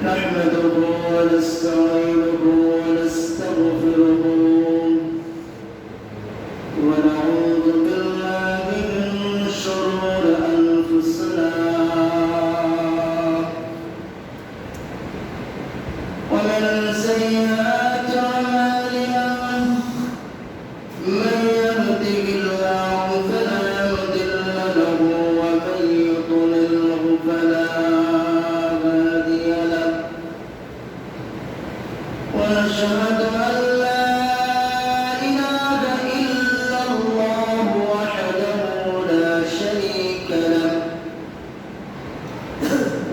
نحمده ونستعينه ونستغفره ونعوذ بالله من شرور أنفسنا ومن سيئات أعمالنا من يهده الله فلا مضل له ومن يضلله فلا هادي له ونشهد أن لا إله إلا الله وحده لا شريك له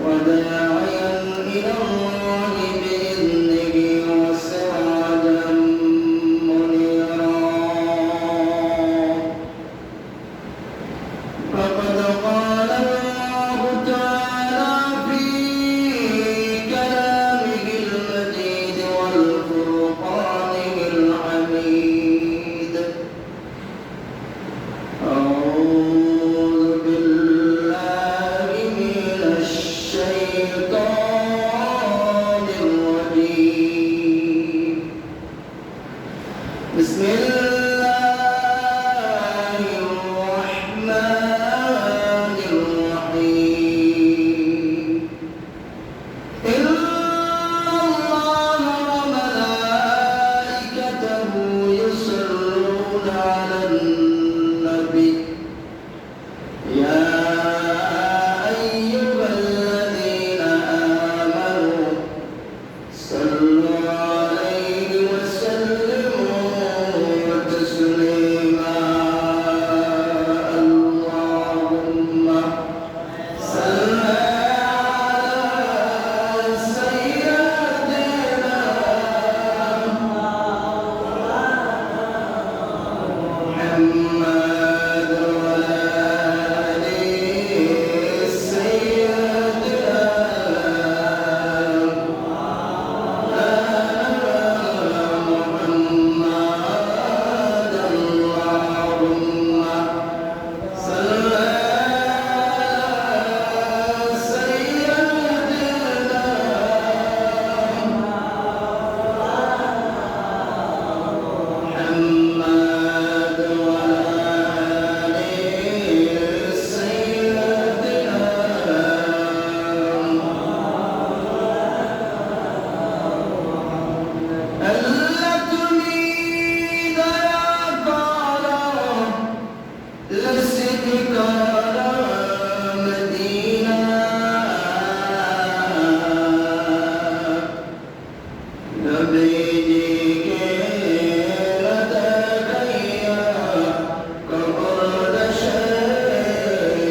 وداعيا إلى الله بإذنه وسراجا منيرا فقد قال الله تعالى في كلامه المجيد والفرقانه الحميد أعوذ بالله من الشيطان الرجيم بسم الله الرحمن الرحيم إن الله وملائكته يصلون على النبي يا أيها الذين آمنوا صلوا عليه وسلموا تسليما اللهم صل على سيدنا محمد وعلى آل سيدنا محمد اللهم صل على سيدنا محمد وعلى آل سيدنا ألا تريد يا قارة لسدك على مدينة نبيك لديك قبل شيئنا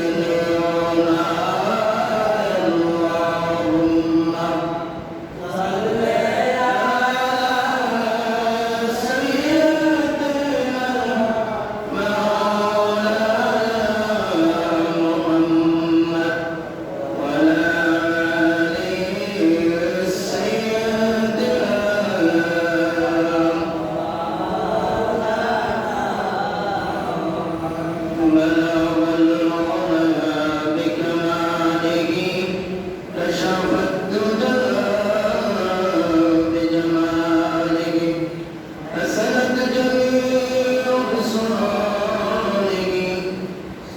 اللهم صل على سيدنا مولانا محمد وعلى آل سيدنا بلغ العلا بكماله كشف الدجى بجماله حسنت جميع خصاله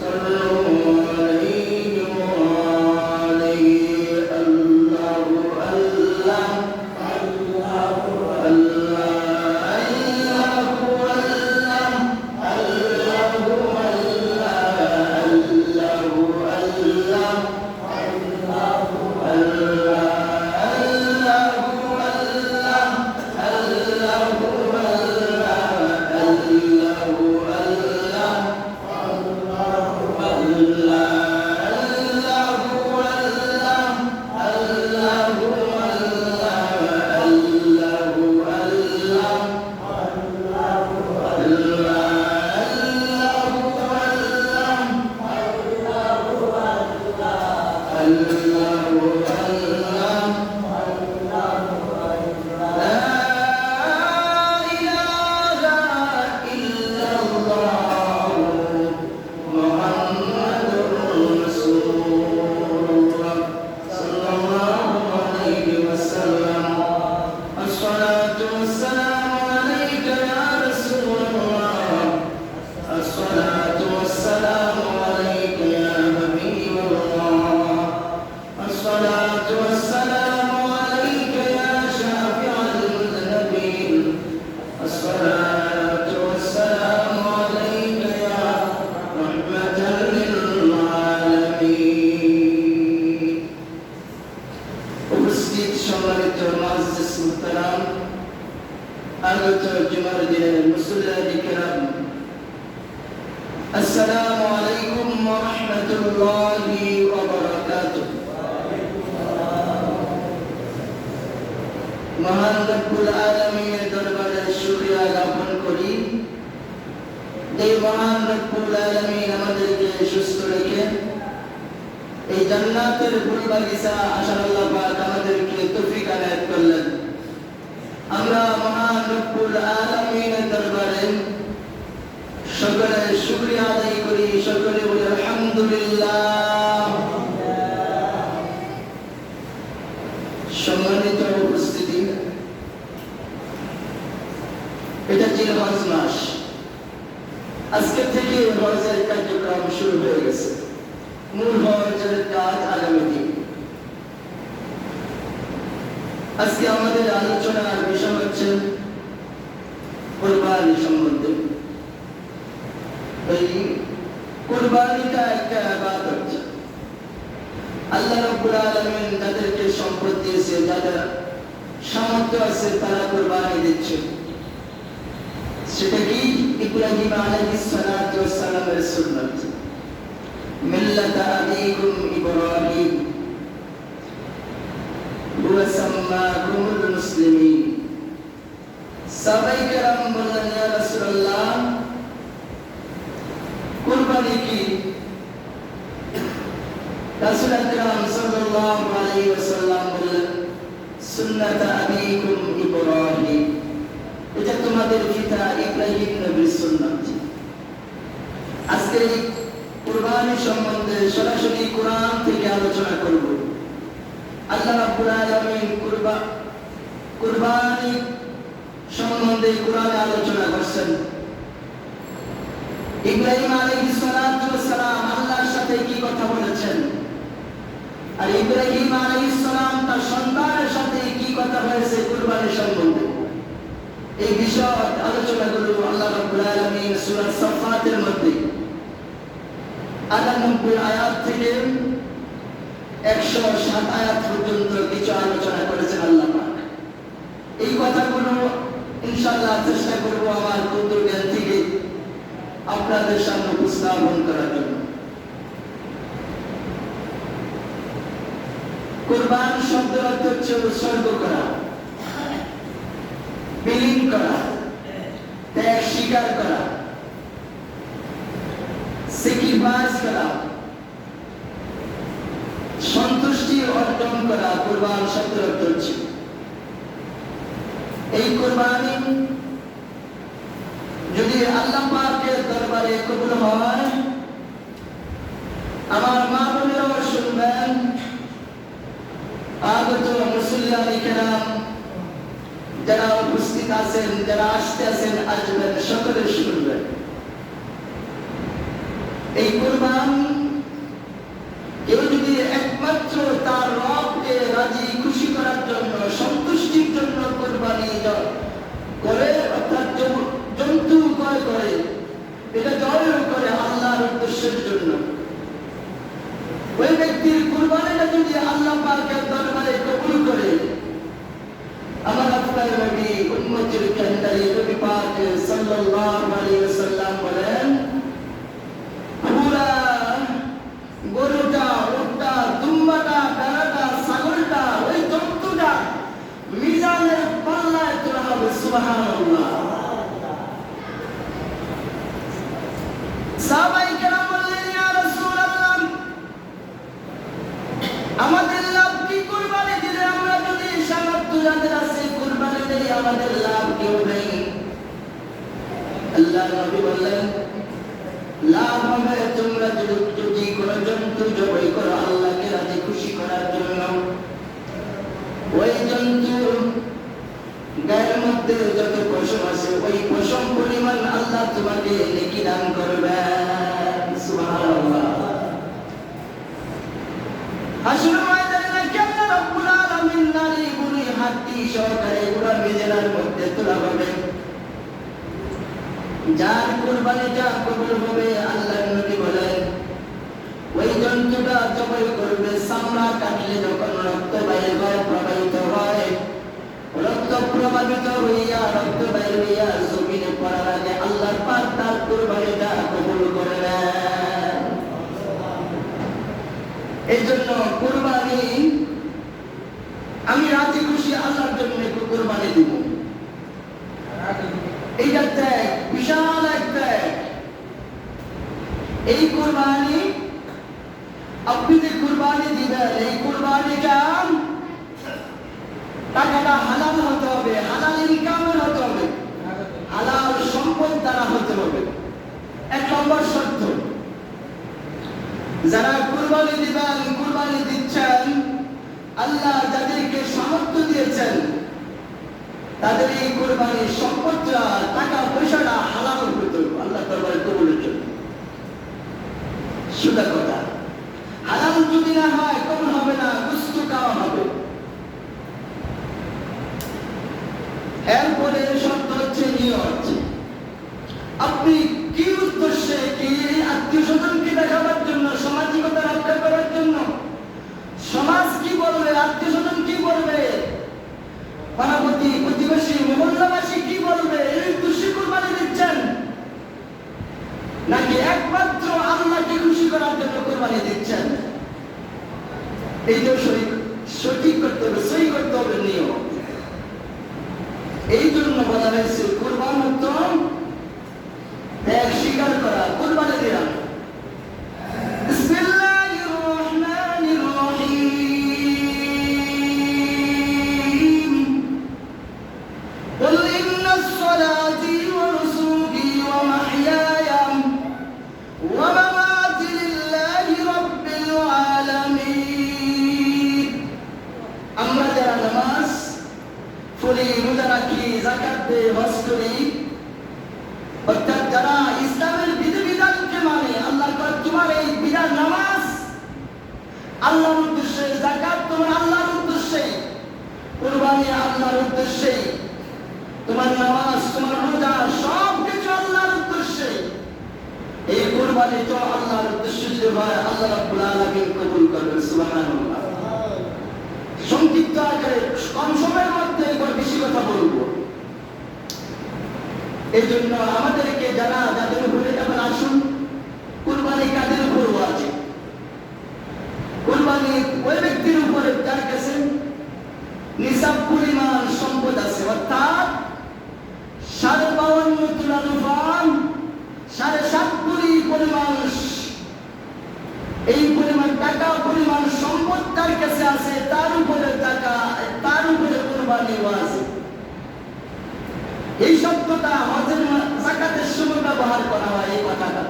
صلوا عليه وعليه الله الله الله আগত জুমার দিনের মুসল্লিয়ানি কিরাম, আসসালামু আলাইকুম ওয়া রাহমাতুল্লাহি ওয়া বারাকাতুহু। মহান রব্বুল আলামিনের দরবারে শুকরিয়া জ্ঞাপন করি, যে মহান রব্বুল আলামিন আমাদেরকে সুস্থ রেখে এই জান্নাতের ফুল বাগিচা আসার আল্লাহ পাক আমাদেরকে তৌফিক আনায়াত করলেন। আমরা মহান রব্বুল আলামিনের দরবারে সকলে শুকরিয়া আদায় করি, সকলে বলি আলহামদুলিল্লাহ। সম্মানিত উপস্থিতি, এটা জিলহজ মাস, আজকে থেকে হজের কার্যক্রম শুরু হয়ে গেছে। মূল হজের কাজ আগামী দিন। আজকে আমাদের আলোচনার বিষয় হচ্ছে কুরবানি সম্বন্ধে। এই কুরবানিটা একটা ইবাদত। আল্লাহ রাব্বুল আলামিন যাদেরকে সম্পদ দিয়েছে, যাদের সামর্থ্য আছে, তারা কুরবানি দিচ্ছে। সেটা কি? ইব্রাহিম আলাইহিস সালাতু ওয়াস সালামের সুন্নাত, মিল্লাত আবিকুম ইব্রাহিম হুয়া সাম্মাকুমুল মুসলিমিন। সাহাবায়ে কেরাম বললেন, ইয়া রাসূলুল্লাহ, কুরবানি কি? রাসূল আকরাম সাল্লাল্লাহু আলাইহি ওয়াসাল্লাম বললেন, সুন্নাত আবিকুম ইব্রাহিম, এটা তোমাদের পিতা ইব্রাহিম নবীর সুন্নাত। আজকে এই কুরবানি সম্বন্ধে সরাসরি কোরআন থেকে আলোচনা করব। আল্লাহ রাব্বুল আলামিন কুরবানি সম্বন্ধে কোরআনে আলোচনা করছেন। ইব্রাহিম আলাইহিস সালাতু ওয়াস সালাম আল্লাহর সাথে কি কথা বলেছেন, আর ইব্রাহিম আলাইহিস সালাম তার সন্তানের সাথে কি কথা হয়েছে কুরবানি সম্বন্ধে, এই বিষয় আলোচনা করব আল্লাহ রাব্বুল আলামিন সূরা সাফফাতের মধ্যে ৯৮ আয়াত থেকে ১০৭ আয়াত পর্যন্ত কিছু আলোচনা করেছেন আল্লাহ পাক। এই কথাগুলো ইনশাআল্লাহ চেষ্টা করব আমার ক্ষুদ্র জ্ঞান থেকে আপনাদের সামনে উপস্থাপন করার জন্য। কুরবান শব্দের অর্থ হচ্ছে উৎসর্গ করা, বিলীন করা, ত্যাগ স্বীকার করা, স্যাক্রিফাইস করা, সন্তুষ্টি অর্জন করা। কুরবান শব্দের অর্থ হচ্ছে এই কুরবানি যদি আল্লাহ পাকের দরবারে কবুল হয়, আমার মা বোনেরাও শুনবেন, আগত মুসল্লিয়ানি কেরাম যারা উপস্থিত আছেন, যারা আসতে আছেন, আসবেন, সকলে শুনবেন। এই কুরবান কেউ যদি একমাত্র তার রবকে রাজি খুশি করার জন্য, সন্তুষ্টির জন্য কুরবানি করে, অর্থাৎ জন্তু ক্রয় করে, এটা জয় করে আল্লাহর উদ্দেশ্যের জন্য, ওই ব্যক্তির কুরবানিটা যদি আল্লাহ পাকের দরবারে কবুল করে, আমার আপনার নবী উম্মতের কান্ডারি নবী পাক সাল্লাল্লাহু আলাইহি ওয়াসাল্লাম বলেন, পুরা গরুটা, উটটা, দুম্বাটা, ভেড়াটা, ছাগলটা, ওই জন্তুটা মিজানের পাল্লায় তোলা হবে। সুবহানাল্লাহ। সাহাবায়ে কেরাম বললেন, ইয়া রাসূলুল্লাহ, আমাদের লাভ কি কুরবানি দিলে? আমরা যদি সামর্থ্য যাদের আছে কুরবানি দিলে আমাদের লাভ কেউ নেই। আল্লাহ নবী বললেন, লাভ হবে তোমরা যদি কোনো জন্তু জবাই করো আল্লাহকে রাজি খুশি করার জন্য, ওই জন্তুর গায়ের মধ্যে যত পশম আছে ওই পশম পরিমাণ আল্লাহ তোমাকে নেকি দান করবেন। সুবহানাল্লাহ। হাসরের ময়দানে আল্লাহ রাব্বুল আলামিন নারী বুড়ি হাতি সহকারে পুরো মিজানের মধ্যে তোলা হবে। যার কুরবানিটা কবুল হবে, আল্লাহর নবী বলেন, ওই জন্তুটা জবাই করবে, চামড়া কাটলে যখন রক্ত বাইরে প্রবাহিত হয়, রক্ত প্রবাহিত প্লাবিত হইয়া রক্ত বাইর হইয়া জমিনে পড়ার আগে আল্লাহর পাক তার কুরবানিটা কবুল করে নেন। এই জন্য কুরবানি আমি রাজি খুশি আল্লাহর জন্য একটু কুরবানি দিব। এইটা ত্যাগ, বিশাল এক ত্যাগ। এই কুরবানি আপনি যে কুরবানি দিবেন, এই কুরবানিটা টাকাটা হালাল হতে হবে, হালাল ইনকামের হতে হবে, হালাল সম্পদ দ্বারা হতে হবে। 1 নম্বর শর্ত। যারা কুরবানি দিবেন, কুরবানি দিচ্ছেন, আল্লাহ যাদেরকে সামর্থ্য দিয়েছেন তাদের এই কুরবানির সম্পদটা, টাকা পয়সাটা হালাল হতে হবে আল্লাহ দরবারে কবুলের জন্য। সোজা কথা, হালাল যদি না হয় কবুল হবে না, গুস্ত খাওয়া হবে। এরপরে শর্ত হচ্ছে নিয়ত। আপনি কি উদ্দেশ্যে, কি আত্মীয় স্বজনকে দেখাবার জন্য, সামাজিকতা রক্ষা করার জন্য, সমাজ কি বলবে, আত্মীয় স্বজন কি বলবে, পাড়াপতি প্রতিবেশী মহল্লাবাসী কি বলবে, এই উদ্দেশ্যে কুরবানি দিচ্ছেন, নাকি একমাত্র আল্লাহকে খুশি করার জন্য কুরবানি দিচ্ছেন? এইটা সঠিক করতে হবে, সহি করতে হবে নিয়ম। এই জন্য বলা হয়েছে কুরবান তো ত্যাগ স্বীকার করা। কুরবানি দিলাম, বিসমিল্লাহির রহমানির রহিম, কুল ইন্নাস সালাতি ওয়া নুসুকি ওয়া মাহইয়ায়া ওয়া মামাতি লিল্লাহি রাব্বিল আলামিন। আমরা যারা নামাজ পড়ি, রোজা রাখি, যাকাত দেই, হজ করি, অর্থাৎ যারা ইসলামের বিধিবিধানকে মানে, আল্লাহ কয় তোমার এই বিধান নামাজ আল্লাহর উদ্দেশ্যে, যাকাত তোমার আল্লাহর উদ্দেশ্যে, কুরবানি আল্লাহর উদ্দেশ্যে, তোমার নামাজ, তোমার রোজা সব কিছু আল্লাহর উদ্দেশ্যে। এই কুরবানি তো আল্লাহর উদ্দেশ্যে যে হয়, আল্লাহ রাব্বুল আলামিন কবুল করবেন। সুবহানাল্লাহ। সংক্ষিপ্ত আকারে কম সময়ের মধ্যে এবার বেশি কথা বলবো। এই জন্য আমাদেরকে যারা যাদের উপরে এখন আসুন, কুরবানি কাদের উপর আছে? কুরবানি ওই ব্যক্তির উপরে যার কাছে নিসাব পরিমাণ সম্পদ আছে, অর্থাৎ 52 তুলা রূপান, 7.5 কোটি পরিমাণ, এই পরিমাণ টাকা পরিমাণ সম্পদ তার কাছে আছে, তার উপরে টাকা, তার উপরে কুরবানি আছে। এই শব্দটা হজের যাকাতের সময় ব্যবহার করা হয়। এই কথাটা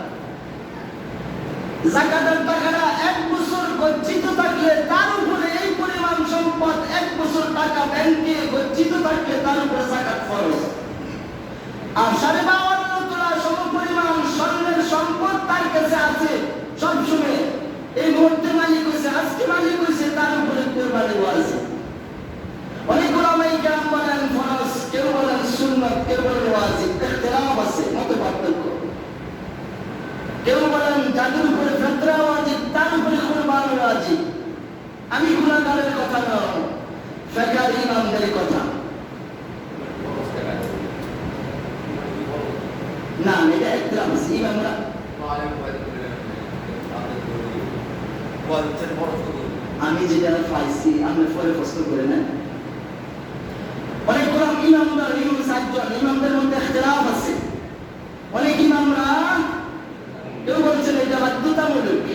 যাকাতের টাকাটা 1 বছর গচ্ছিত থাকলে তার উপরে এই পরিমাণ সম্পদ, 1 বছর টাকা ব্যাংকে গচ্ছিত থাকলে তার উপরে যাকাত ফরজ। আর 52 তোলা সমপরিমাণ স্বর্ণের সম্পদ তার কাছে আছে সবসময়, এই মুহূর্তে মালিক হয়েছে, আজকে মালিক হয়েছে, তার উপরে কুরবানি আছে। অনেক উলামায়ে কেরাম বলেন ফরজ, কেউ বলেন সুন্নাত, কেউ বলেন ওয়াজিব, ইখতিলাফ আছে, মত পার্থক্য। কেউ বলেন যাদের উপরে ফিতরা ওয়াজিব তার উপরে কুরবানি ওয়াজিব। আমি গুনাহগারের কথা নয়, ফিকহার ইমামদের কথা না, এটা ইখতিলাফ আছে। ইমামরা আমি যেটা পাইছি আমি পরে প্রশ্ন করে না। অনেক ইমামরা, ইমাম 7 জন, ইমামদের মধ্যে ইখতিলাফ আছে। অনেক ইমামরা কেউ বলছেন এটা বাধ্যতামূলক,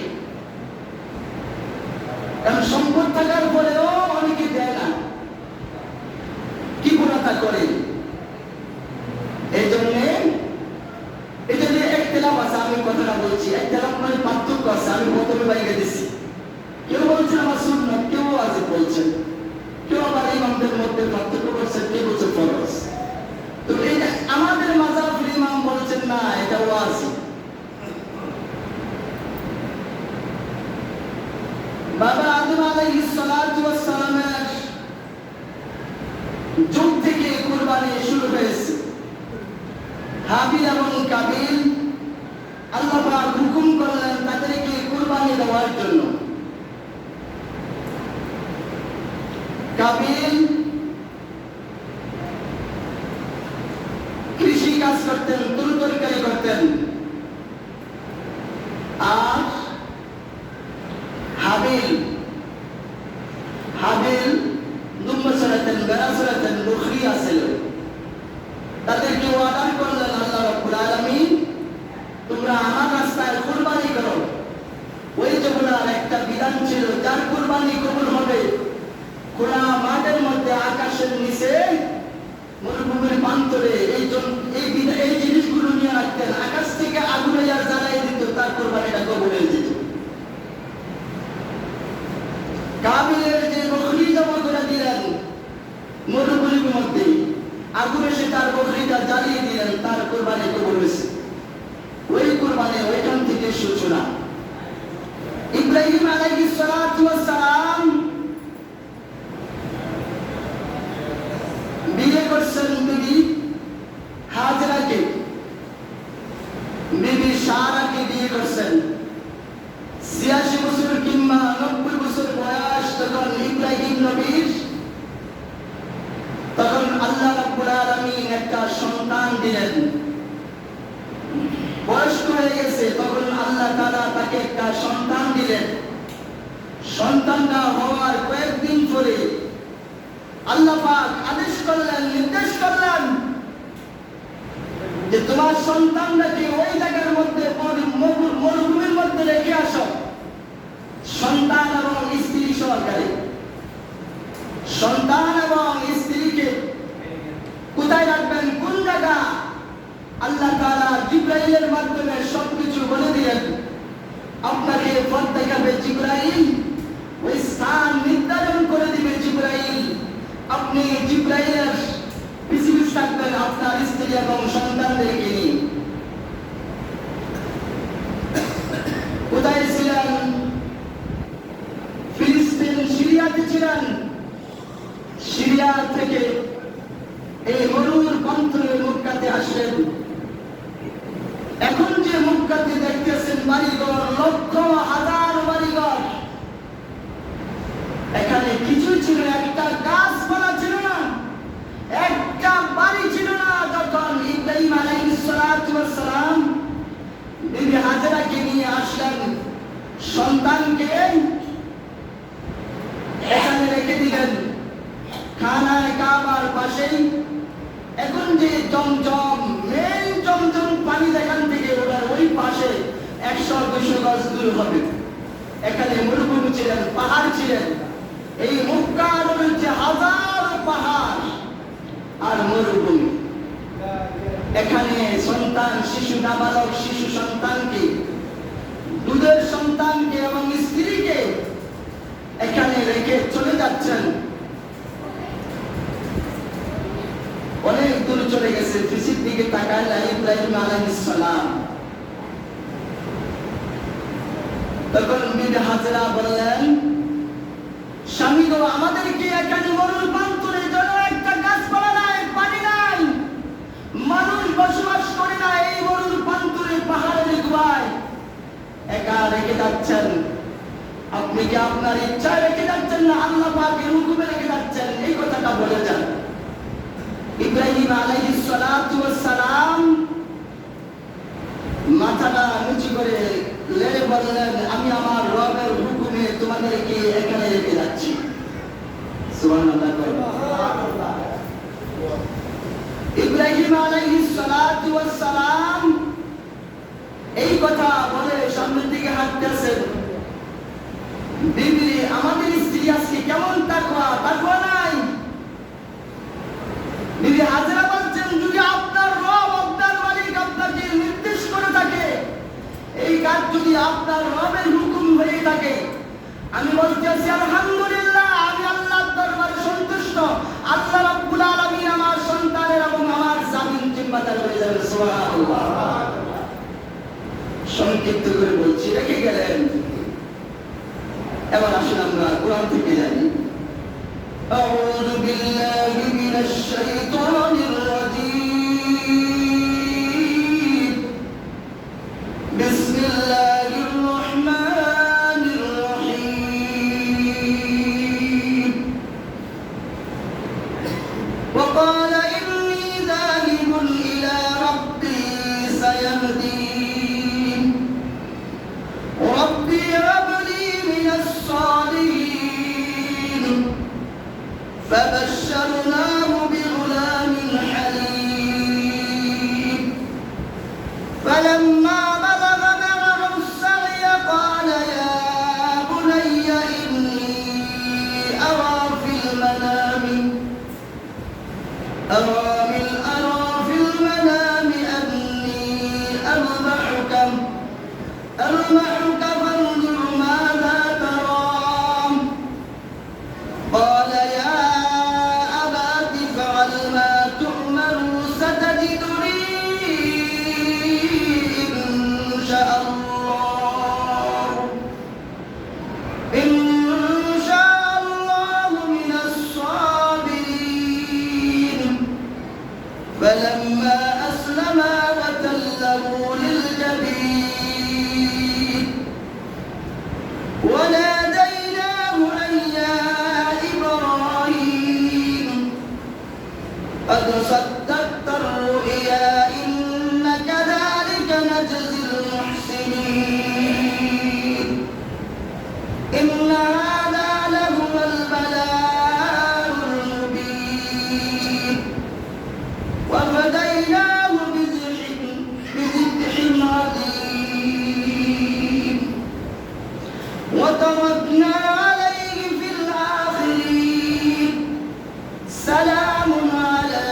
কারণ সম্পদ থাকার পরেও অনেকে দেয় না, কি গুনাহটা করে। এই জন্য এটা যে ইখতিলাফ আছে, আমি কথাটা বলছি, ইখতিলাফ মানে পার্থক্য আছে। আমি প্রথমে বাইরে দিচ্ছি, কেউ বলছেন আমার সুন্নাত, কেউ ওয়াজিব বলছেন, কেউ আবার ইমামদের মধ্যে পার্থক্য করছেন, কেউ বলছে ফরজ। তো এটা আমাদের মাযহাবের ইমাম বলছেন না, এটা ওয়াজিব। বাবা আদম আলাইহিস সালাতু ওয়াস সালামের যুগ থেকে কুরবানি শুরু হয়েছে। হাবিল এবং কাবিল আল্লাহ পাক হুকুম করলেন তাদেরকে কুরবানি দেওয়ার জন্য। কাবিল কুরবানি কবুল হবে খোলা মাঠের মধ্যে আকাশের নিচে মরুভূমির প্রান্তরে এই জিনিসগুলো নিয়ে রাখতেন, আকাশ থেকে আগুন আর জ্বালাই দিত, তার কুরবানিটা কবুল হয়ে যেত। কাবিলের যে বকরি জমা করে দিলেন মরুভূমির মধ্যে, আগুন এসে তার বকরিটা জ্বালিয়ে দিলেন, তার কুরবানি কবুল হয়েছে। ওই কুরবানি ওইখান থেকে সূচনা। ইব্রাহিম আলাইহিস সালাতু ওয়াস সালাম বিয়ে করছেন বিবি হাজরাকে, বিবি সারাকে বিয়ে করছেন। ৮৬ বছর কিংবা ৯০ বছর বয়স তখন ইব্রাহিম নবীর, তখন আল্লাহ রাব্বুল আলামিন একটা সন্তান দিলেন। বয়স্ক হয়ে গেছে তখন আল্লাহ তাআলা তাকে একটা সন্তান দিলেন। সন্তানটা হওয়ার কয়েকদিন পরে আল্লাহ পাক আদেশ করলেন, নির্দেশ করলেন যে তোমার সন্তানটাকে ওই জায়গার মধ্যে মরুভূমির মধ্যে রেখে আসো, সন্তান এবং স্ত্রী সহকারে। সন্তান এবং স্ত্রীকে কোথায় রাখবেন, কোন জায়গা, আল্লাহ তাআলা জিবরাইলের মাধ্যমে সবকিছু বলে দিলেন। আপনাকে পথ দেখাবে জিবরাইল, ওই স্থান নির্ধারণ করে দিবে জিবরাইল। আপনি জিবরাইলের পিছু পিছু থাকবেন আপনার স্ত্রী এবং সন্তানদেরকে নিয়ে। কোথায় ছিলেন? ফিলিস্তিন, সিরিয়াতে ছিলেন। সিরিয়া থেকে এই মরুর প্রান্তরে মক্কাতে আসলেন। এখন যে মক্কাতে দেখতেছেন বাড়িঘর, লক্ষ হাজার বাড়িঘর, এখানে কিছু ছিল, একটা গাছপালা ছিল না, একটা বাড়ি ছিল না। যখন ইব্রাহিম আলাইহিস সালাতু ওয়াস সালাম বিবি হাজরাকে নিয়ে আসলেন, সন্তানকে এখানে রেখে দিলেন খানায় কাবার পাশেই। এখন যে জমজম, মেন জমজম পানি যেখান থেকে ওটার ওই পাশে ১০০-২০০ গজ দূর হবে। এখানে মরুভূমি ছিলেন, পাহাড় ছিলেন। এই মক্কার মধ্যে হাজার পাহাড় আর মরুভূমি। এখানে সন্তান, শিশু, নাবালক শিশু সন্তানকে, দুধের সন্তানকে এবং স্ত্রীকে এখানে রেখে চলে যাচ্ছেন। অনেক দূর চলে গেছে, পিছের দিকে তাকালেন ইব্রাহিম আলাইহিস সালাম। তখন বিবি হাজরা বললেন, স্বামী গো, আমাদেরকে এখানে মরুর প্রান্তরে জন্য একটা গাছপালা নাই, পানি নাই, মানুষ বসবাস করে না, এই মরুর প্রান্তরে পাহাড়ের গুহায় একা রেখে যাচ্ছেন। আপনি কি আপনার ইচ্ছায় রেখে যাচ্ছেন না আল্লাহ পাকের হুকুমে রেখে যাচ্ছেন? এই কথাটা বলে যান। ইব্রাহিম আলাইহিস সালাতু ওয়াস সালাম মাথাটা নিচু করে লেড়ে বললেন, আমি আমার রবের হুকুমে তোমাদেরকে এখানে রেখে যাচ্ছি। সুবহানাল্লাহ। ইব্রাহিম আলাইহিস সালাতু ওয়াস সালাম এই কথা বলে সামনের দিকে হাঁটতেছেন। বিবি, আমাদের স্ত্রী আজকে কেমন তাকওয়া নাই। বিবি হাজরা বলছেন, যদি আপনার রব, আপনার মালিক আপনাকে নির্দেশ করে থাকে, এই কাজ যদি আপনার রবের হুকুম হয়ে থাকে, আমি বলতেছি আলহামদুলিল্লাহ, আমি আল্লাহর দরবারে সন্তুষ্ট। আল্লাহ রাব্বুল আলামিন আমার সন্তানের এবং আমার জামিন জিম্মাদার হয়ে যাবে। সুবহানাল্লাহ। সংক্ষিপ্ত করে বলছি, রেখে গেলেন। এবার আসুন আমরা কোরআন থেকে জানি। আউযু বিল্লাহি মিনাশ শাইতানির রাজীম। বিসমিল্লাহির রাহমানির রাহিম। ওয়া ক্বালা ইন্নী যাহিবুন ইলা রাব্বী সায়াহদিন। রাব্বি হাব লি মিনাস সালিহিন। فبشرناه بغلام حليم. فلما بلغ معه السعي قال يا بني إني أوامل أرى في المنام أني أذبحك فانظر ماذا ترى قال يا أبت افعل ما تؤمر ستجدني إن شاء الله من الصابرين فلما أسلما وتله للجبين وناديناه أن يا إبراهيم قد صدقت الرؤيا إنا كذلك نجزي المحسنين إن هذا لهو البلاء المبين وفديناه بذبح عظيم وتركنا عليه في الآخرين سلام على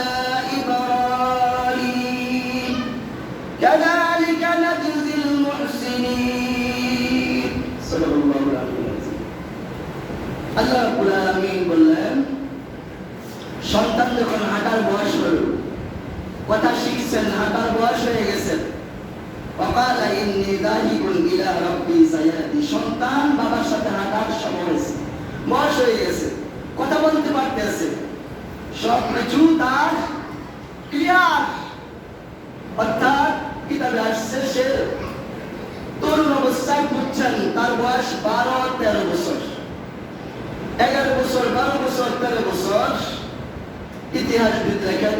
إبراهيم كذلك نجزي المحسنين صدق الله العظيم আল্লাহ রাব্বুল আলামিন বললেন সন্তান যখন হাঁটার বয়স হলো কথা শিখছেন হাঁটার বয়স হয়ে গেছে وقال إني ذاهب إلى ربي سيهدين সন্তান বাবার সাথে হাঁটার সময় হয়েছে বয়স হয়ে গেছে কথা বলতে পারতেছে সব কিছু তার ক্লিয়ার অর্থাৎ কিতাবে আসছে সে তরুণ অবস্থায় বুঝছেন তার বয়স 12-13 বছর 11 বছর 12 বছর 13 বছর ইতিহাসবিদ দেখেন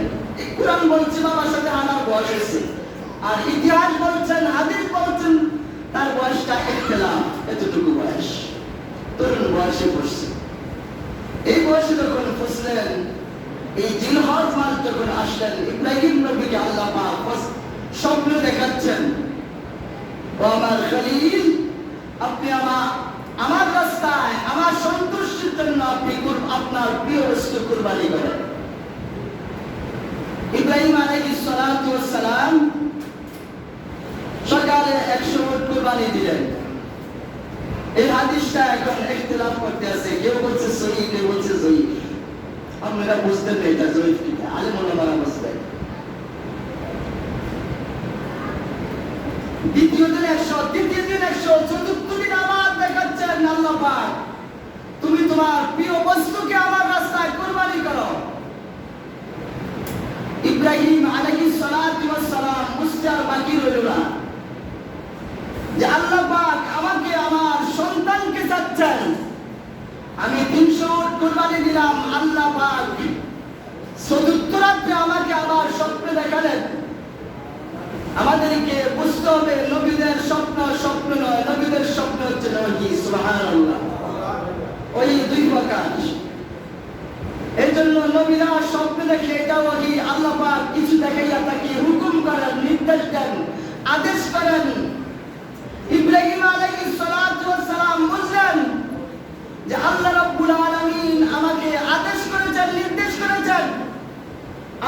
কুরআন বলছে বাবার সাথে হাঁটার বয়স হয়েছে আর ইতিহাস বলছেন হাদিস বলছেন তার বয়সটা ইখতিলাফ এতটুকু বয়স তরুণ বয়সে পড়ছে এই বয়সে যখন পৌঁছলেন এই জিলহজ মাস যখন আসলেন ইব্রাহিম নবীকে আল্লাহ পাক স্বপ্ন দেখাচ্ছেন ও আমার খলিল আপনি আমার রাস্তায় আমার সন্তুষ্টির জন্য আপনি আপনার প্রিয় বস্তু কুরবানি করেন ইব্রাহিম আলাইহিস সালাতু ওয়াস সালাম সকালে 100 উট কুরবানি দিলেন এই হাদিসটা এখন ইখতিলাফ করতে আছে কেউ বলছে সহিহ কেউ বলছে জয়ীফ আপনারা বুঝতে নেই এটা জয়ীফ কি আলেম ওলামারা বুঝবেন দ্বিতীয় দিন 100 তৃতীয় দিন 100 চতুর্থ দিন আবার দেখাচ্ছেন আল্লাহ পাক তুমি তোমার প্রিয় বস্তুকে আমার রাস্তায় কুরবানি করো ইব্রাহিম আলাইহিস সালাতু ওয়াস সালাম মুস্তার বাকি রইল না যে আল্লাহ পাক আমাকে আমার সন্তানকে চাচ্ছেন আমি 300 উট কুরবানি দিলাম আল্লাহ পাক চতুর্থ রাতে আমাকে আবার স্বপ্ন দেখালেন আমাদেরকে বুঝতে হবে নবীদের স্বপ্ন স্বপ্ন নয় নবীদের স্বপ্ন হচ্ছে নবী সুবহানাল্লাহ ওই দুই প্রকার এই জন্য নবীরা স্বপ্ন দেখে এটা ওহি আল্লাহ পাক কিছু দেখাইয়া তাকে হুকুম করেন নির্দেশ দেন আদেশ করেন ইব্রাহিম আলাইহিস সালাতু ওয়াস সালাম বুঝলেন যে আল্লাহ রাব্বুল আলামিন আমাকে আদেশ করেছেন নির্দেশ করেছেন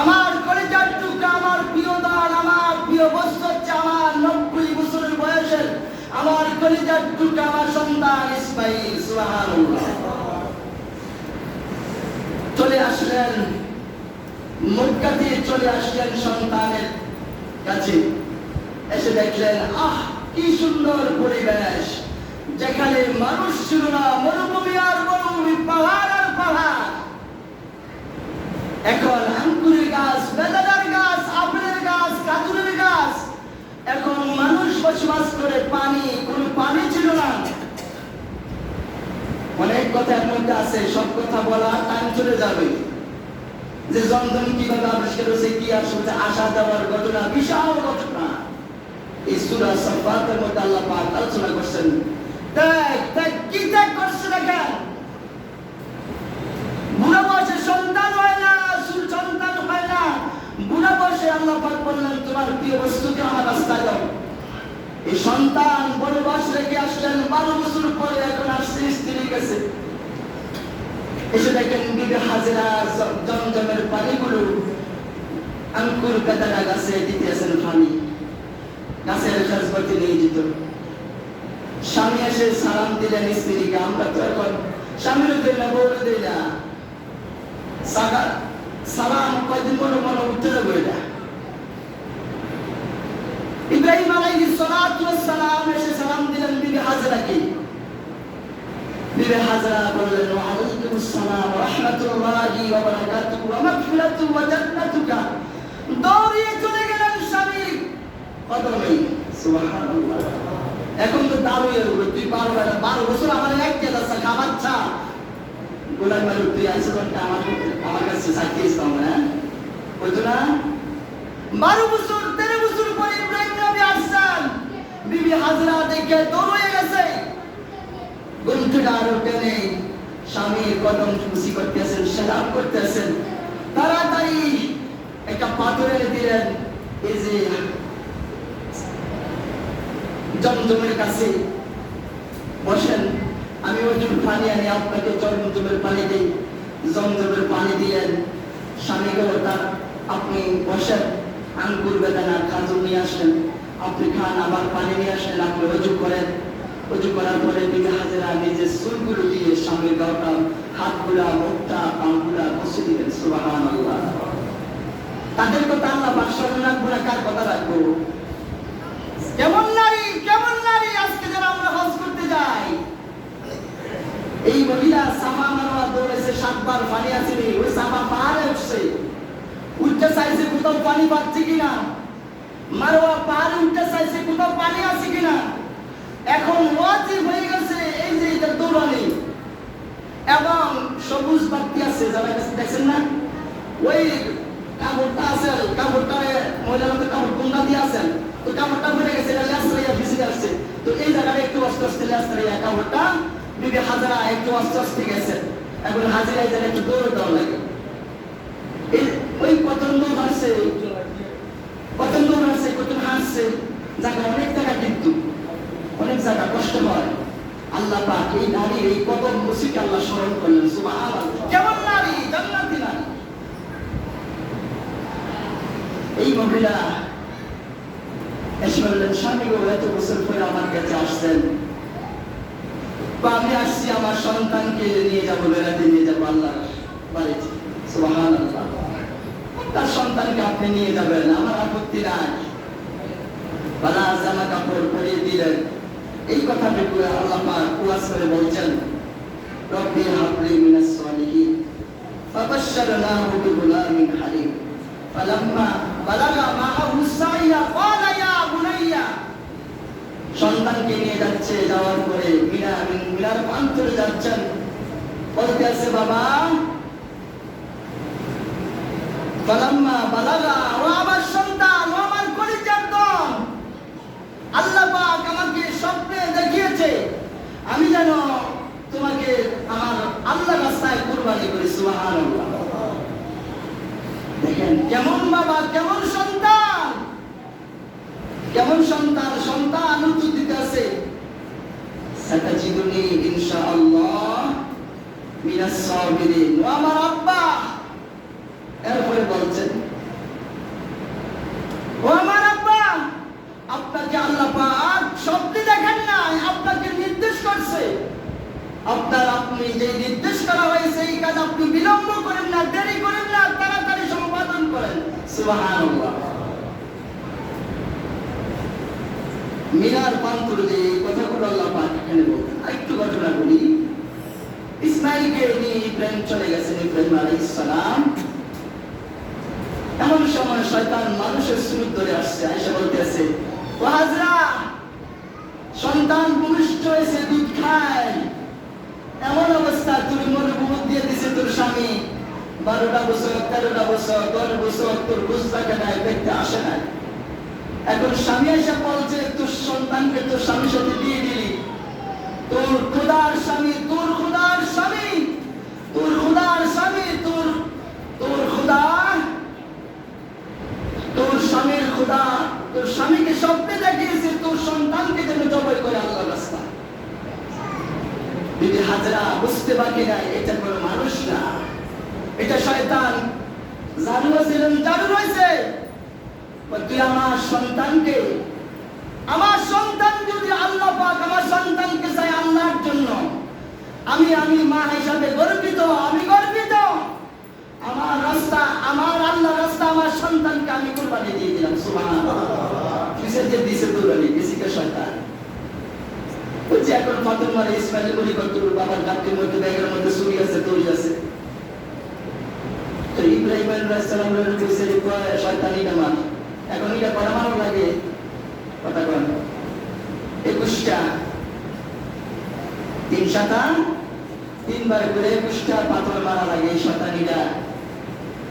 আমার কলিজার টুকরা আমার প্রিয় দান আমার প্রিয় বস্তু হচ্ছে আমার 90 বছরের বয়সের আমার কলিজার টুকরা আমার সন্তান ইসমাঈল সুবহানাল্লাহ চলে আসলেন মক্কাতে চলে আসলেন সন্তানের কাছে এসে দেখলেন কি সুন্দর পরিবেশ যেখানে মানুষ ছিল না মরুভূমি আর মরুভূমি পাহাড় আর পাহাড় এখন আঙ্গুরের গাছ বেদানার গাছ আপেলের গাছ কাজুরের গাছ এখন মানুষ বসবাস করে পানি কোনো পানি ছিল না অনেক কথার মধ্যে আছে সব কথা বলা টাইম চলে যাবে যে জমজম কিভাবে আবিষ্কার হয়েছে কি আসলে আসা যাওয়ার ঘটনা বিশাল ঘটনা এই সূরা সাফাতের মধ্যে আল্লাহ পাক আলোচনা করছেন দেখ কি দেখ করছে দেখেন বুড়া বয়সে সন্তান হয় না সন্তান হয় না বুড়া বয়সে আল্লাহ পাক বললেন তোমার প্রিয় বস্তুকে আমার রাস্তায় দাও এই সন্তান বড় বয়স রেখে আসলেন 12 বছর পরে এখন আসছে স্ত্রীর কাছে এসে দেখেন বিবি হাজেরা জমজমের পানিগুলো আঙ্কুর কাটারা গাছে দিতেছেন পানি, গাছের কাজপতি নিয়ে যেত। স্বামী এসে সালাম দিলেন স্ত্রীকে। আমরা তো এখন স্বামীর দিই না, বউর দিই না, সালাম কয়দিন মনে মনে উঠতে যাবো। এটা ইব্রাহিম আলাইহিস সালাতু ওয়াস সালাম এসে সালাম দিলেন বিবি হাজরাকে। বিবি হাজরা বললেন, ওয়া আলাইকুমুস সালাম ওয়া রাহমাতুল্লাহি ওয়া বারাকাতুহু ওয়া মাগফিরাতুহু ওয়া জান্নাতুকা। দৌড়িয়ে চলে গেলেন স্বামী কদমে। সুবহানাল্লাহ। এখন তো দাঁড়িয়ে রইল, তুই 12 বছর আমার এক কেদাসা খাবাচ্ছা গোলাম মালিক, তুই আইসো আমার কাছে সাক্ষী ইসলাম না বুঝতো না। 12 বছর 13 বছর পরে ইব্রাহিম নবী আসছেন। বিবি হাজরা দেখে দৌড়ে গেছে, ঘুম থেকে আর ওঠে নেই। স্বামীর কদম খুশি করতেছেন, সালাম করতেছেন। তাড়াতাড়ি একটা পাথর এনে দিলেন। এই যে জমজমের কাছে বসেন, আমি ওজুর পানি আনি আপনাকে জমজমের পানি দিই। জমজমের পানি দিলেন স্বামীকে। তার আপনি বসেন, আঙ্গুর বেদানা খাজুর নিয়ে আসেন, আপনি খান, আবার পানি নিয়ে আসেন, আপনি ওজু করেন। ওজু করার পরে বিবি হাজরা নিজের চুলগুলো দিয়ে স্বামীর গাওটা, হাতগুলা, মুখটা, পাগুলা বসে দিলেন। সুবহানাল্লাহ। তাদের কথা আল্লাহ বাদশাহ রাখবো না, কার কথা রাখবো? কেমন নারী, কেমন নারী আজকে যারা আমরা হজ করতে যাই। এই মহিলা সাফা মারওয়া দৌড়েছে 7 বার, পানি আসেনি। ওই সাফা পাহাড়ে উঠছে, উঠতে চাইছে কোথাও পানি পাচ্ছে কিনা। মারওয়া পাহাড়ে উঠতে চাইছে কোথাও পানি আছে কিনা। এখন ওয়াজিব হয়ে গেছে এই যে এটা দৌড়ানি, এবং সবুজ বাতি আছে যারা কাছে দেখছেন না, ওই কাপড়টা আছে, কাপড়টা মহিলার মধ্যে কাপড় কোনটা দিয়ে আছেন, তো কাপড়টা ভরে গেছে, এটা লেসরাইয়া ভিজে আসছে। তো এই জায়গাটা একটু আস্তে আস্তে লেসরাইয়া কাপড়টা বিবি হাজরা একটু আস্তে আস্তে গেছে। এখন হাজিরা এই জায়গায় একটু দৌড় দেওয়া লাগে। ওই কতন দৌড় আসছে, কতন দৌড় আসছে, কতন হাসছে, জায়গা অনেক জায়গা, কিন্তু অনেক জায়গা কষ্ট হয়। আল্লাহ পাক এই নারী এই কদম মুসিকে আল্লাহ স্মরণ করলেন। সুবহানাল্লাহ। কেমন নারী, জান্নাতি নারী। এই মহিলা এসে বললেন, স্বামী গো এত বছর পরে আমার কাছে আসছেন, বা আমি আসছি আমার সন্তানকে নিয়ে যাবো, বেড়াতে নিয়ে যাবো আল্লাহর বাড়িতে। সুবহানাল্লাহ। তার সন্তানকে আপনি নিয়ে যাবেন, আমার আপত্তি নাই। বালা জামা কাপড় পরিয়ে দিলেন। এই কথাটুকু আল্লাহ পাক ওয়াজ করে বলছেন, রব্বি হাবলি মিনাস সালিহিন ফাবাশশারনাহু বিগুলামিন হালিম ফালাম্মা বালাগা মাআহু সাইয়া ক্বালা ইয়া বুনাইয়া। সন্তানকে নিয়ে যাচ্ছে, যাওয়ার পরে মিনার প্রান্তরে যাচ্ছেন, বলতে আছে, বাবা ফালাম্মা বালাগা, ও আমার সন্তান, ও আমার কলিজার দম, আল্লাহ পাক আমাকে স্বপ্নে দেখিয়েছে আমি যেন তোমাকে আমার আল্লাহ রাস্তায় কুরবানি করি। সুবহানাল্লাহ। দেখেন কেমন বাবা, কেমন সন্তান, কেমন সন্তান। সন্তান উত্তর দিতে আছে, সাতাজিদুনি ইনশাআল্লাহ মিনাস সাবিরিন। ও আমার আব্বা, এরপরে বলছেন, ও আমার আব্বা, আপনাকে আল্লাহ পাক স্বপ্নে দেখেন নাই, আপনাকে নির্দেশ করছে। আপনি যে নির্দেশ করা হয়েছে এই কাজ আপনি বিলম্ব করেন না, দেরি করেন না, তাড়াতাড়ি সম্পাদন করেন। সুবহানাল্লাহ। মিনার প্রান্তরে যে কথাগুলো আল্লাহ পাক এখানে বলতেন। আরেকটু ঘটনা বলি। ইসমাইলকে নিয়ে ইব্রাহিম চলে গেছেন, ইব্রাহিম আলাইহিস সালাম। এমন সময় শয়তান মানুষের সুর ধরে আসছে, আয়েশা বলতেছে, ও হাজরা, সন্তান ভূমিষ্ঠ হয়েছে, দুধ খায়, এমন অবস্থা, তোর মনে বুবুদ দিয়ে দিছে তোর স্বামী, 12টা বছর 13টা বছর 10 বছর তোর বুঝ থাকে না, দেখতে আসে না। এখন স্বামী এসে বলছে, তোর সন্তানকে তোর স্বামীর সাথে দিয়ে দিলি, তোর খোদার স্বামী, তোর খোদার স্বামী, তোর খোদার স্বামী, তোর খোদা, তোর স্বামীর খোদা তোর স্বামীকে স্বপ্নে দেখিয়েছে তোর সন্তানকে যেন জবাই করে আল্লাহর রাস্তায়। বিবি হাজরা বুঝতে বাকি নাই, এটা কোনো মানুষ না, এটা শয়তান জাদু ছিলেন, জাদু রয়েছে। তুই আমার সন্তানকে, আমার সন্তান যদি আল্লাহ পাক আমার সন্তানকে চাই আল্লাহর জন্য, আমি মা হিসাবে গর্বিত, আমি গর্বিত। আমার রাস্তা, আমার আল্লাহ রাস্তা, আমার সন্তানকে আমি কুরবানি দিয়ে দিলাম। সুবহানাল্লাহ। কিসের যে দিছে কুরবানি, বেশিকে সন্তান বুঝছি। এখন ফাতেমা ইসমাইল বলি কত বাবার গাছের মধ্যে, ব্যাগের মধ্যে ছুরি আছে, তৈরি আছে। তো ইব্রাহিম আলাইহিস সালামের কইছে শয়তানি নামাজ, এখন এটা পরমাণু লাগে কথা কোন 21টা 3 শতান 3 বার করে 21টা পাথর মারা লাগে। এই শয়তানিটা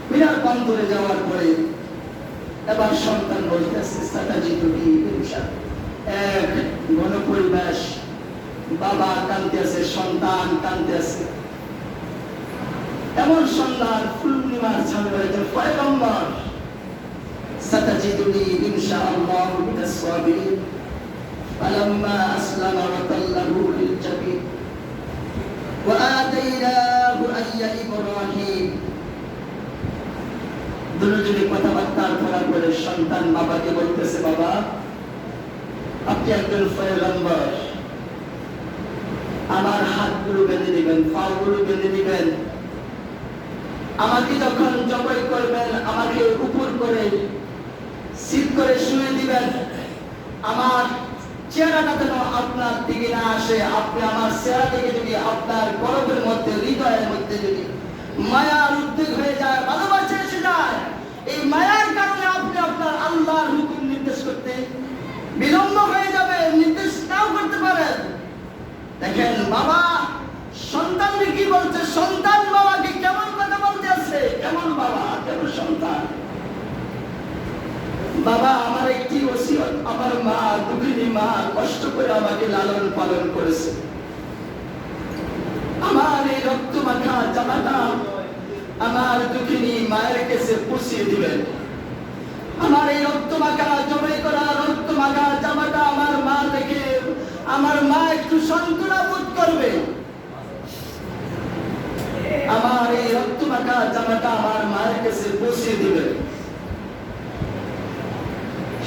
বিরাট অন্তরে যাওয়ার পরে এবার সন্তান বলতেছে সাতাজিদুনি বিনশা, এক ঘন পরিবেশ, বাবা কাঁদতেছে, সন্তান কাঁদতেছে। এমন সন্তান পূর্ণিমার সামনে একজন পয়গম্বর, সাতাজিদুনি ইনশাআল্লাহু মিনাস সাবিরিন। ফালাম্মা আসলামা ওয়া তাল্লাহু লিল জাবিন ওয়া আতাইনাহু আইয়া ইব্রাহিম। দুজনে কথাবার্তা বলার পরে সন্তান বাবাকে বলতেছে, বাবা আপনি একজন পয়গম্বর, আমার হাতগুলো বেঁধে দিবেন, পাগুলো বেঁধে দিবেন, আমাকে যখন জবাই করবেন আমাকে উপর করে সিট করে শুয়ে দিবেন, আমার চেহারাটা যেন আপনার দিকে না আসে। আপনি আমার চেহারা থেকে যদি আপনার গর্বের মধ্যে, হৃদয়ের মধ্যে যদি মায়ার উদ্বেগ হয়ে যায়, ভালোবাসা এসে যায়, এই মায়ার কারণে আপনি আপনার আল্লাহর হুকুম নির্দেশ করতে বিলম্ব হয়ে যাবে, নির্দেশ নাও করতে পারেন। দেখেন বাবা সন্তানকে কি বলছে, সন্তান বাবাকে কেমন কথা বলতে আছে, কেমন বাবা, কেমন সন্তান। বাবা আমার একটি ওসিয়ত, আমার মা দুঃখিনী মা কষ্ট করে আমাকে লালন পালন করেছে, আমার এই রক্ত মাখা জামাটা আমার দুঃখিনী মায়ের কাছে পৌঁছিয়ে দিবেন। আমার এই রক্ত মাখা জবাই করা রক্ত মাখা জামাটা আমার মা দেখে আমার মা একটু সান্ত্বনা বোধ করবে। আমার এই রক্ত মাখা জামাটা আমার মায়ের কাছে পৌঁছিয়ে দিবে।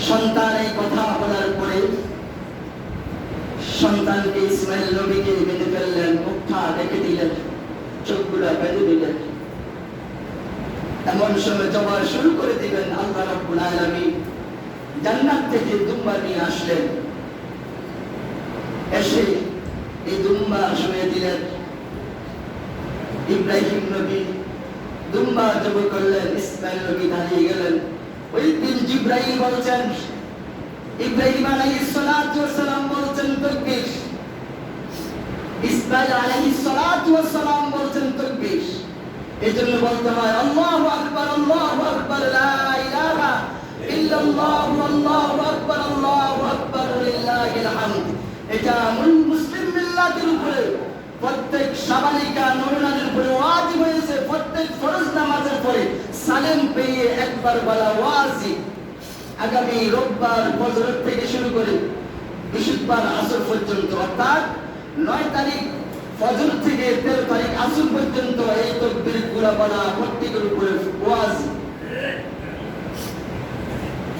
সন্তান এই কথা বলার পরে সন্তানকে ইসমাইল নবীকে বেঁধে ফেললেন, মুখটা রেখে দিলেন, চোখগুলো বেঁধে দিলেন। এমন সময় জবা শুরু করে দিবেন, আল্লাহ রাব্বুল আলামিন জান্নাত থেকে দুম্বা নিয়ে আসলেন, এসে এই দুম্বা শুয়ে দিলেন। ইব্রাহিম নবী দুম্বা জবাই করলেন, ইসমাইল নবী দাঁড়িয়ে গেলেন। ওই দিন জিবরাইল বলছেন, ইব্রাহিম আলাইহিস সালাতু ওয়াস সালাম বলছেন তাকবীর, ইসমাইল আলাইহিস সালাতু ওয়াস সালাম বলছেন তাকবীর। এজন্য বলতে হয় আল্লাহু আকবার, আল্লাহু আকবার, লা ইলাহা ইল্লাল্লাহু, আল্লাহু আকবার, আল্লাহু আকবার, লিল্লাহিল হামদ। এটা মুসলিম মিল্লাতের উপরে প্রত্যেক সাবালিকা নরনারীর উপরে ওয়াজিব হয়েছে। প্রত্যেক ফরজ নামাজের পরে সালাম পেয়ে একবার বলা ওয়াজিব। আগামী রোববার ফজর থেকে শুরু করে বৃহস্পতিবার আসর পর্যন্ত, অর্থাৎ 9 তারিখ ফজর থেকে 13 তারিখ আসর পর্যন্ত এই তাকবীর গুলো বলা প্রত্যেকের উপরে ওয়াজিব।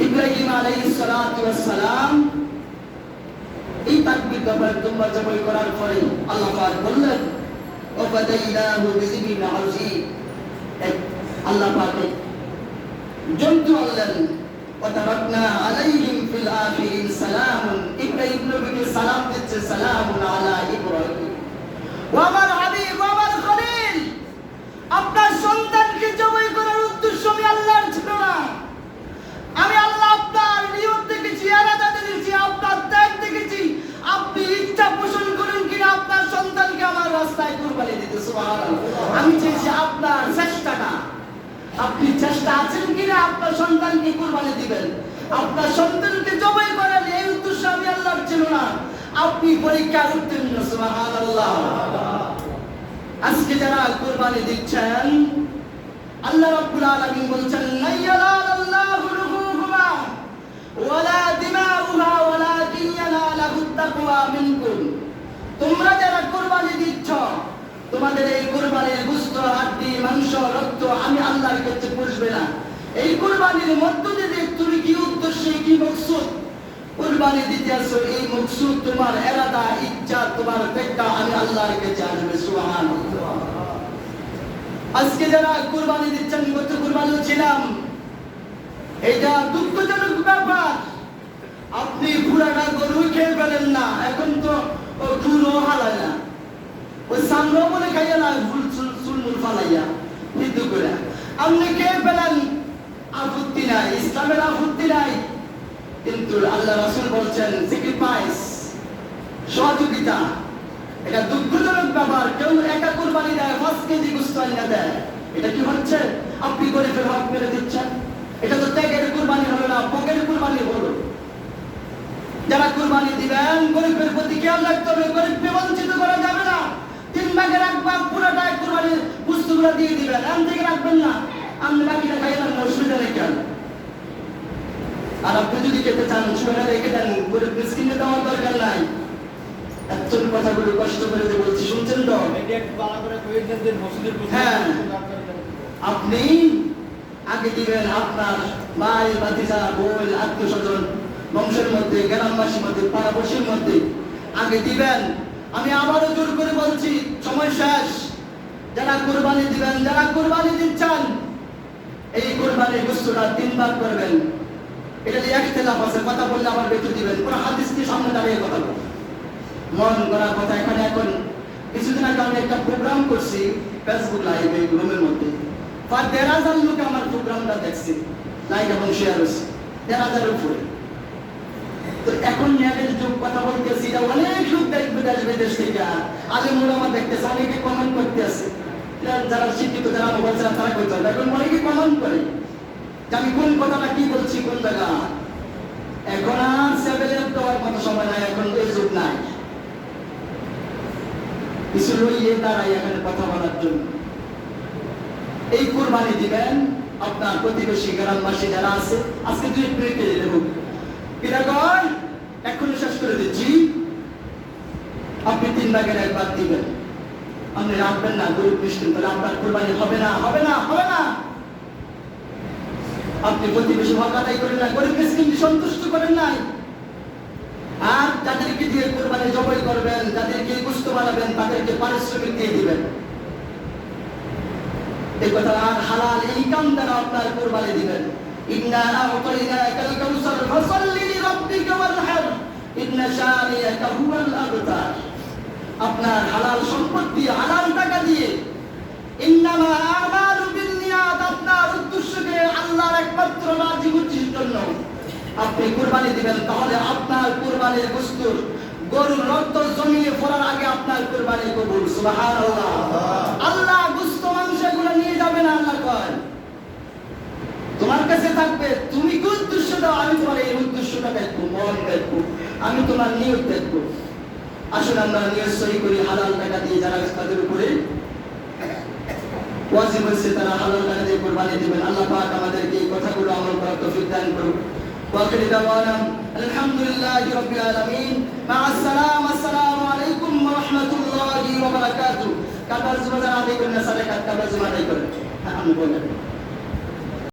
ইব্রাহিম আলাইহিস সালাতু ওয়াস সালাম এই তাকবীর ব্যবহার তোমরা জবাই করার পরে আল্লাহ পাক বললেন ওয়াফাদাইনাহু বিযিবিন আযীম। আল্লাহ পাক জন্তু আল্লাহ ওয়াতারাকনা আলাইহিম ফিল আখিরিন সালামুন। ইব্রাহিম নবীকে সালাম দিচ্ছে, সালামুন আলা ইব্রাহিম। ও আমার হাবিব, ও আমার খলিল, আপনার সন্তানকে জবাই করার উদ্দেশ্য আমি আল্লাহর ছিল না। আমি আল্লাহ আপনার নিয়ত দেখেছি, ইরাদা দেখেছি, আপনার ত্যাগ দেখেছি। আপনি ইচ্ছা পোষণ করেন কিনা আপনার সন্তানকে আমার রাস্তায় কুরবানি দিতে। সুবহানাল্লাহ। আমি চেয়েছি আপনার চেষ্টাটা, আপনি চেষ্টা আছেন কিনা আপনার সন্তানকে কুরবানি দিবেন, আপনার সন্তানকে জবাই করেন, এই উদ্দেশ্য আমি আল্লাহর ছিল না। আপনি পরীক্ষার উত্তীর্ণ। সুবহানাল্লাহ। আজকে যারা কুরবানি দিচ্ছেন, আল্লাহ রাব্বুল আলামিন বলছেন নাইয়ালাল্লাহু রুহুহুমা ওয়ালা দিমাউহা ওয়ালাকিন ইয়ানালাহুত তাকওয়া মিনকুম। তোমরা যারা কুরবানি দিচ্ছ তোমাদের এই কুরবানির গোশত, হাড্ডি, মাংস, রক্ত আমি আল্লাহর কাছে পুষবে না। এই কুরবানির মধ্য দিয়ে তুমি কি উদ্দেশ্যে, কি মকসুদ কুরবানি দিতে আসো, এই মকসুদ তোমার এরাদা, ইচ্ছা, তোমার ব্যাখ্যা আমি আল্লাহর কাছে আসবে। সুবহানাল্লাহ। আজকে যারা কুরবানি দিচ্ছেন, গত কুরবানি ছিলাম, এটা দুঃখজনক ব্যাপার। আপনি পুরাটা গরু খেয়ে ফেলেন না, এখন তো চুলও হালায় না, ওই সামনে বলে খাইয়া না, চুলমুল ফালাইয়া মৃত্যু করে আপনি খেয়ে ফেলেন, আপত্তি নাই, ইসলামের আপত্তি নাই। কিন্তু আল্লাহ রাসূল বলছেন স্যাক্রিফাইস, সহযোগিতা, এটা দুঃখজনক ব্যাপার। কেউ একা কুরবানি দেয়, 5 কেজি গোশত আনিয়ে দেয়, এটা কি হচ্ছে? আপনি গরিবের হক মেরে দিচ্ছেন। এটা তো ত্যাগের কুরবানি হলো না, ভোগের কুরবানি হলো। যারা কুরবানি দিবেন, গরিবের প্রতি খেয়াল রাখতে হবে, গরিবকে বঞ্চিত করা যাবে না। 3 ভাগের 1 ভাগ পুরোটাই কুরবানির বস্তুগুলো দিয়ে দিবেন, আম থেকে রাখবেন না। আপনি বাকিটা খাইবেন না, অসুবিধা নেই। কেন? আর আপনি যদি খেতে চান, সুবিধা রেখে দেন, গরিব মিসকিনকে দেওয়ার দরকার নাই। একজন কথাগুলো কষ্ট করে যে বলছি, শুনছেন তো? হ্যাঁ, আপনি আগে দিবেন আপনার ভাই, ভাতিজা, বোন, আত্মীয়স্বজন, বংশের মধ্যে, গ্রামবাসীর মধ্যে, পাড়াপড়শির মধ্যে আগে দিবেন। আমি আবারও জোর করে বলছি, সময় শেষ। যারা কুরবানি দিবেন, যারা কুরবানি দিচ্ছেন, এই কুরবানির গোশতটা 3 ভাগ করবেন। এটা নিয়ে ইখতিলাফ আছে, কথা বললে আবার বেঁচে দিবেন। কোন হাদিস কি সামনে দাঁড়িয়ে কথা বলবেন? মন করার কথা। এখানে এখন কিছুদিন আগে আমি একটা প্রোগ্রাম করছি ফেসবুক লাইভে, রুমের মধ্যে 13,000 লোক আমার প্রোগ্রামটা দেখছে, লাইক এবং শেয়ার হচ্ছে 13,000 উপরে। তো এখন নেটের যুগ, কথা বলতেছি, এটা অনেক লোক দেখবে দেশ বিদেশ থেকে, আলেম ওলামা দেখতেছে, অনেকে কমেন্ট করতে আছে। যারা শিক্ষিত, যারা মোবাইল চালান, তারা করতে হবে। এখন অনেকে কমেন্ট করে যে আমি কোন কথাটা কি বলছি, কোন জায়গা। এখন আর সেভেলের দেওয়ার মতো সময় নাই, এখন এই যুগ নাই। কিছু লইয়ে দাঁড়াই এখানে কথা বলার জন্য। এই কুরবানি দিবেন, আপনার প্রতিবেশী গ্রামবাসী যারা আছে, আজকে 2 মিনিটে দেখুন পিরাগণ, এখনই শেষ করে দিচ্ছি। আপনি 3 ভাগের 1 ভাগ দিবেন, আপনি রাখবেন না গরিব মিষ্টি, তাহলে আপনার কুরবানি হবে না, হবে না, হবে না। আপনি প্রতিবেশী হক আদায় করেন না, গরিব মিষ্টি সন্তুষ্ট করেন নাই। আর যাদেরকে দিয়ে কুরবানি জবাই করবেন, যাদেরকে গোশত বানাবেন, তাদেরকে পারিশ্রমিক দিয়ে দিবেন। এই কথা আর হালাল ইনকাম দ্বারা আপনার কুরবানি দিবেন। ইন্না আ'তাইনাকাল কাউসার ফাসাল্লি লিরাব্বিকা ওয়ানহার ইন্না শানিআকা হুয়াল আবতার। আপনার হালাল সম্পত্তি, হালাল টাকা দিয়ে, ইন্নামা আমালু বিন্নিয়াত, আপনার উদ্দেশ্যকে আল্লাহর একমাত্র রাজি খুশির জন্য আপনি কুরবানি দিবেন। তাহলে আপনার কুরবানির গোশত, গরুর রক্ত জমিয়ে পড়ার আগে আপনার কুরবানি কবুল। সুবহানাল্লাহ। আল্লাহ গোশত মাংস এগুলো নিয়ে যাবে না। আল্লাহ কয় তোমার কাছে থাকবে, তুমি কি উদ্দেশ্য দাও, আমি তোমার এই উদ্দেশ্যটা দেখবো, মন দেখবো, আমি তোমার নিয়ত দেখবো। আসলে আমরা নিয়ত সহি করি, হালাল টাকা দিয়ে। যারা তাদের উপরে ওয়াজিব হয়েছে তারা হালাল টাকা দিয়ে কুরবানি দিবেন। আল্লাহ পাক আমাদেরকে এই কথাগুলো আমল করার তৌফিক দান করুন। وآخر دعوانا الحمد لله رب العالمين مع السلامة السلام عليكم ورحمة الله وبركاته. কাবার জুমা যারা আদায় করেন, সালাত কাবার জুমা আদায় করেন। আমি বলেন